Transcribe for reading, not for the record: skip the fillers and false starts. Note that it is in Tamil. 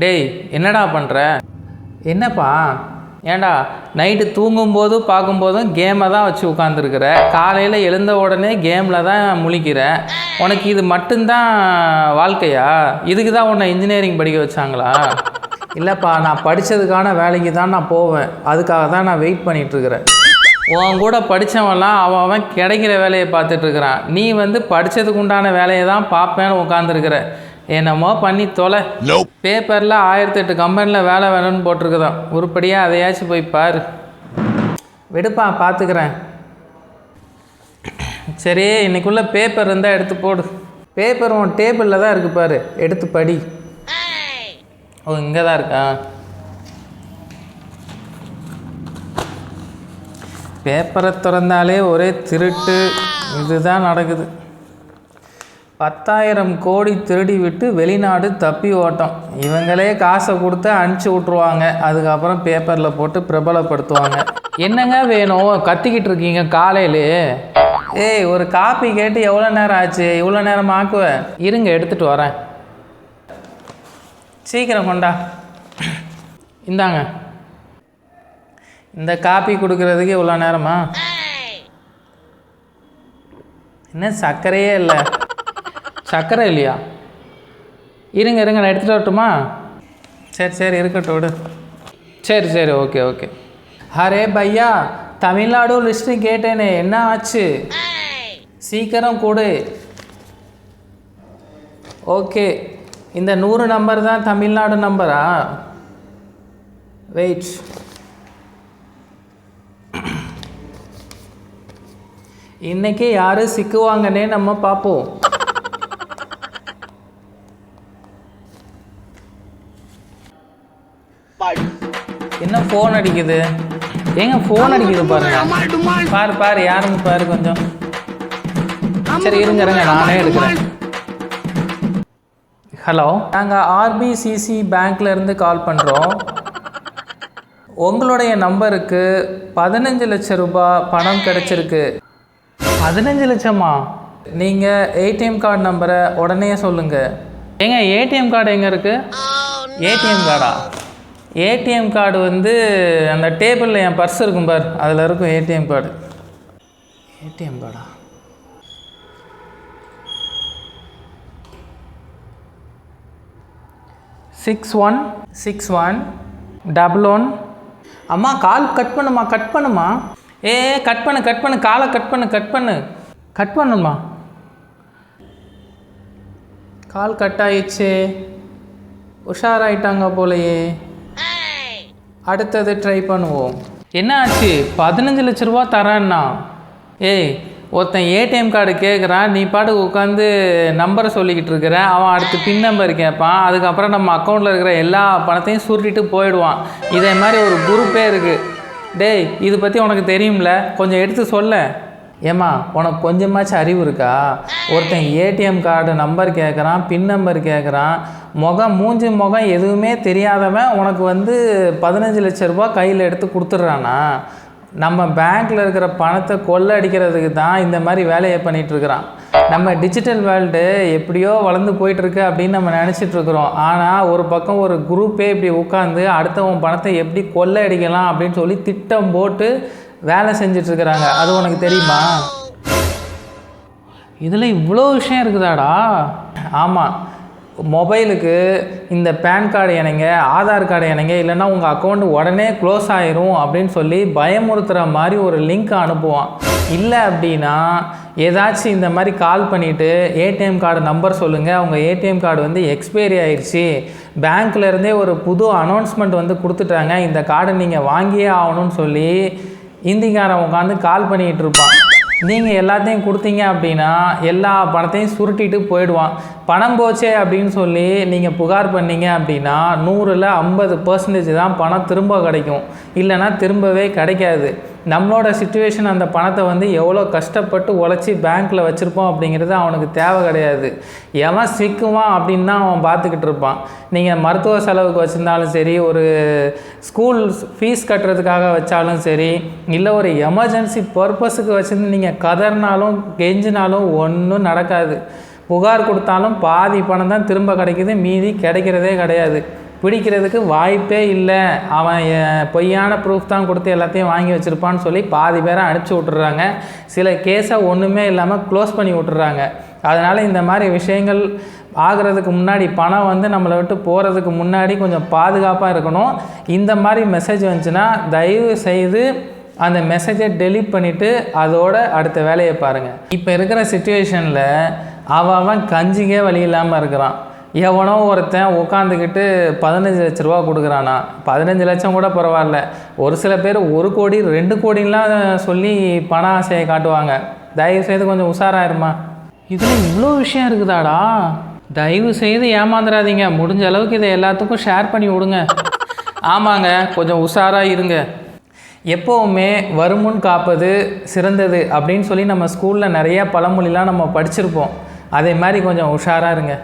டேய் என்னடா பண்ணுற? என்னப்பா? ஏண்டா நைட்டு தூங்கும்போது பார்க்கும்போதும் கேமை தான் வச்சு உட்காந்துருக்குற, காலையில் எழுந்த உடனே கேமில் தான் முழிக்கிற. உனக்கு இது மட்டும்தான் வாழ்க்கையா? இதுக்கு தான் உன்னை இன்ஜினியரிங் படிக்க வச்சாங்களா? இல்லைப்பா, நான் படித்ததுக்கான வேலைக்கு தான் நான் போவேன், அதுக்காக தான் நான் வெயிட் பண்ணிகிட்ருக்கிறேன். உன் கூட படித்தவன்லாம் அவன் கிடைக்கிற வேலையை பார்த்துட்ருக்குறான், நீ படித்ததுக்கு உண்டான வேலையை தான் பார்ப்பேன்னு உட்காந்துருக்குற. என்னமோ பண்ணி தொலை. பேப்பரில் 1008 கம்பெனியில் வேலை வேணும்னு போட்டிருக்குதான், உருப்படியாக அதையாச்சும் போய் பாரு. விடுப்பா, பார்த்துக்கிறேன். சரி, இன்னைக்குள்ளே பேப்பர் இருந்தால் எடுத்து போடு. பேப்பர் உன் டேபிளில் தான் இருக்குது பாரு, எடுத்து படி. ஓ, இங்கே தான் இருக்கா? பேப்பரை திறந்தாலே ஒரே திருட்டு, இதுதான் நடக்குது. 10,000 கோடி திருடி விட்டு வெளிநாடு தப்பி ஓட்டம். இவங்களே காசை கொடுத்து அனுப்பிச்சி விட்ருவாங்க, அதுக்கப்புறம் பேப்பரில் போட்டு பிரபலப்படுத்துவாங்க. என்னங்க வேணும்? கத்திக்கிட்டு இருக்கீங்க காலையிலே? ஏய், ஒரு காப்பி கேட்டு எவ்வளோ நேரம் ஆச்சு? இவ்வளோ நேரம் ஆக்குவேன். இருங்க, எடுத்துகிட்டு வரேன். சீக்கிரம் கொண்டா. இந்தாங்க. இந்த காப்பி கொடுக்கறதுக்கு இவ்வளோ நேரமா? என்ன சர்க்கரையே இல்லை? சர்க்கரை இல்லையா? இருங்க நான் எடுத்துகிட்டு வரட்டுமா? சரி இருக்கட்டும், விடு. சரி ஓகே. அரே பையா, தமிழ்நாடு லிஸ்ட்டு கேட்டேனே, என்ன ஆச்சு? சீக்கிரம் கொடு. ஓகே, இந்த 100 நம்பர் தான் தமிழ்நாடு நம்பரா? வெயிட். இன்னைக்கு யார் சிக்குவாங்கன்னே நம்ம பார்ப்போம். என்ன ஃபோன் அடிக்குது? ஏங்க ஃபோன் அடிக்குது பாருங்க. பாரு யாருன்னு பாரு கொஞ்சம். சரி இருங்க நானே எடுக்கிறேன். ஹலோ, நாங்கள் ஆர்பிசிசி பேங்க்லேருந்து கால் பண்ணுறோம். உங்களுடைய நம்பருக்கு 15 லட்சம் ரூபாய் பணம் கிடச்சிருக்கு. 15 லட்சமா? நீங்கள் ஏடிஎம் கார்டு நம்பரை உடனே சொல்லுங்கள். ஏங்க ஏடிஎம் கார்டு எங்கே இருக்குது? ஏடிஎம் கார்டா? ஏடிஎம் கார்டு அந்த டேபிளில் என் பர்ஸ் இருக்கும் பார், அதில் இருக்கும் ஏடிஎம் கார்டு. ஏடிஎம் கார்டா? Six one 11. அம்மா கால் கட் பண்ணுமா? கட் பண்ணு காலை கட் பண்ணுமா? கால் கட் ஆயிடுச்சு. உஷாராயிட்டாங்க போலையே. அடுத்தது ட்ரை பண்ணுவோம். என்ன ஆச்சு? 15 லட்ச ரூபா தரேன்னா? ஒருத்தன் ஏடிஎம் கார்டு கேட்குறான், நீ பாட்டுக்கு உட்காந்து நம்பரை சொல்லிக்கிட்டு இருக்கிற. அவன் அடுத்து பின் நம்பர் கேட்பான், அதுக்கப்புறம் நம்ம அக்கௌண்ட்டில் இருக்கிற எல்லா பணத்தையும் சுருட்டிட்டு போயிடுவான். இதே மாதிரி ஒரு குரூப்பே இருக்குது. இது பற்றி உனக்கு தெரியும்ல, கொஞ்சம் எடுத்து சொல்ல. ஏம்மா, உனக்கு கொஞ்சமாச்சும் அறிவு இருக்கா? ஒருத்தன் ஏடிஎம் கார்டு நம்பர் கேட்குறான், பின் நம்பர் கேட்குறான், மூஞ்சி முகம் எதுவுமே தெரியாதவன் உனக்கு 15 லட்ச ரூபா கையில் எடுத்து கொடுத்துட்றானா? நம்ம பேங்க்கில் இருக்கிற பணத்தை கொள்ளை அடிக்கிறதுக்கு தான் இந்த மாதிரி வேலையை பண்ணிகிட்ருக்குறான். நம்ம டிஜிட்டல் வேர்ல்டு எப்படியோ வளர்ந்து போயிட்டுருக்கு அப்படின்னு நம்ம நினச்சிட்ருக்குறோம். ஆனால் ஒரு பக்கம் ஒரு குரூப்பே இப்படி உட்காந்து அடுத்தவன் பணத்தை எப்படி கொள்ளை அடிக்கலாம் அப்படின்னு சொல்லி திட்டம் போட்டு வேலை செஞ்சிட்ருக்குறாங்க. அது உனக்கு தெரியுமா? இதில் இவ்வளோ விஷயம் இருக்குதாடா? ஆமாம், மொபைலுக்கு இந்த பேன் கார்டு இணைங்க, ஆதார் கார்டு இணைங்க, இல்லைன்னா உங்கள் அக்கௌண்ட் உடனே க்ளோஸ் ஆயிரும் அப்படின்னு சொல்லி பயமுறுத்துகிற மாதிரி ஒரு லிங்க் அனுப்புவான். இல்லை அப்படின்னா ஏதாச்சும் இந்த மாதிரி கால் பண்ணிவிட்டு ஏடிஎம் கார்டு நம்பர் சொல்லுங்கள், அவங்க ஏடிஎம் கார்டு எக்ஸ்பைரி ஆயிடுச்சு, பேங்க்லேருந்தே ஒரு புது அனௌன்ஸ்மெண்ட் கொடுத்துட்டாங்க, இந்த கார்டை நீங்கள் வாங்கியே ஆகணும்னு சொல்லி இந்திக்காரன் உட்காந்து கால் பண்ணிகிட்டு இருப்பான். நீங்கள் எல்லாத்தையும் கொடுத்தீங்க அப்படின்னா எல்லா பணத்தையும் சுருட்டிட்டு போயிடுவான். பணம் போச்சே அப்படின்னு சொல்லி நீங்கள் புகார் பண்ணீங்க அப்படின்னா 100ல் 50% தான் பணம் திரும்ப கிடைக்கும், இல்லைன்னா திரும்பவே கிடைக்காது. நம்மளோட சிச்சுவேஷன் அந்த பணத்தை எவ்வளோ கஷ்டப்பட்டு உழைச்சி பேங்க்கில் வச்சுருப்போம் அப்படிங்கிறது அவனுக்கு தேவை கிடையாது. எவன் சிக்குவான் அப்படின்னு தான் அவன் பார்த்துக்கிட்டு இருப்பான். நீங்கள் மருத்துவ செலவுக்கு வச்சுருந்தாலும் சரி, ஒரு ஸ்கூல் ஃபீஸ் கட்டுறதுக்காக வச்சாலும் சரி, இல்லை ஒரு எமர்ஜென்சி பர்பஸுக்கு வச்சுருந்து நீங்கள் கதறினாலும் கெஞ்சினாலும் ஒன்றும் நடக்காது. புகார் கொடுத்தாலும் பாதி பணம் தான் திரும்ப கிடைக்கிது, மீதி கிடைக்கிறதே கிடையாது. பிடிக்கிறதுக்கு வாய்ப்பே இல்லை, அவன் பொய்யான ப்ரூஃப் தான் கொடுத்து எல்லாத்தையும் வாங்கி வச்சுருப்பான்னு சொல்லி பாதி பேரை அனுப்பிச்சி விட்டுறாங்க. சில கேஸை ஒன்றுமே இல்லாமல் க்ளோஸ் பண்ணி விட்டுறாங்க. அதனால் இந்த மாதிரி விஷயங்கள் ஆகிறதுக்கு முன்னாடி, பணம் வந்து நம்மளை விட்டு போகிறதுக்கு முன்னாடி கொஞ்சம் பாதுகாப்பாக இருக்கணும். இந்த மாதிரி மெசேஜ் வந்துச்சுன்னா தயவு செய்து அந்த மெசேஜை டெலீட் பண்ணிவிட்டு அதோட அடுத்த வேலையை பாருங்கள். இப்போ இருக்கிற சிச்சுவேஷனில் அவன் கஞ்சிக்கே வழி இல்லாமல் இருக்கிறான். எவனோ ஒருத்தன் உட்காந்துக்கிட்டு 15 லட்ச ரூபா கொடுக்குறானா. 15 லட்சம் கூட பரவாயில்ல, ஒரு சில பேர் 1 கோடி 2 கோடிலாம் சொல்லி பண ஆசையை காட்டுவாங்க. தயவு செய்து கொஞ்சம் உஷாராயிருமா. இதில் இவ்வளோ விஷயம் இருக்குதாடா. தயவு செய்து ஏமாந்துடாதீங்க. முடிஞ்ச அளவுக்கு இதை எல்லாத்துக்கும் ஷேர் பண்ணி விடுங்க. ஆமாங்க, கொஞ்சம் உஷாராக இருங்க. எப்போவுமே வருமுன் காப்பது சிறந்தது அப்படின்னு சொல்லி நம்ம ஸ்கூலில் நிறையா பழமொழிலாம் நம்ம படிச்சிருப்போம். அதே மாதிரி கொஞ்சம் உஷாராக இருங்க.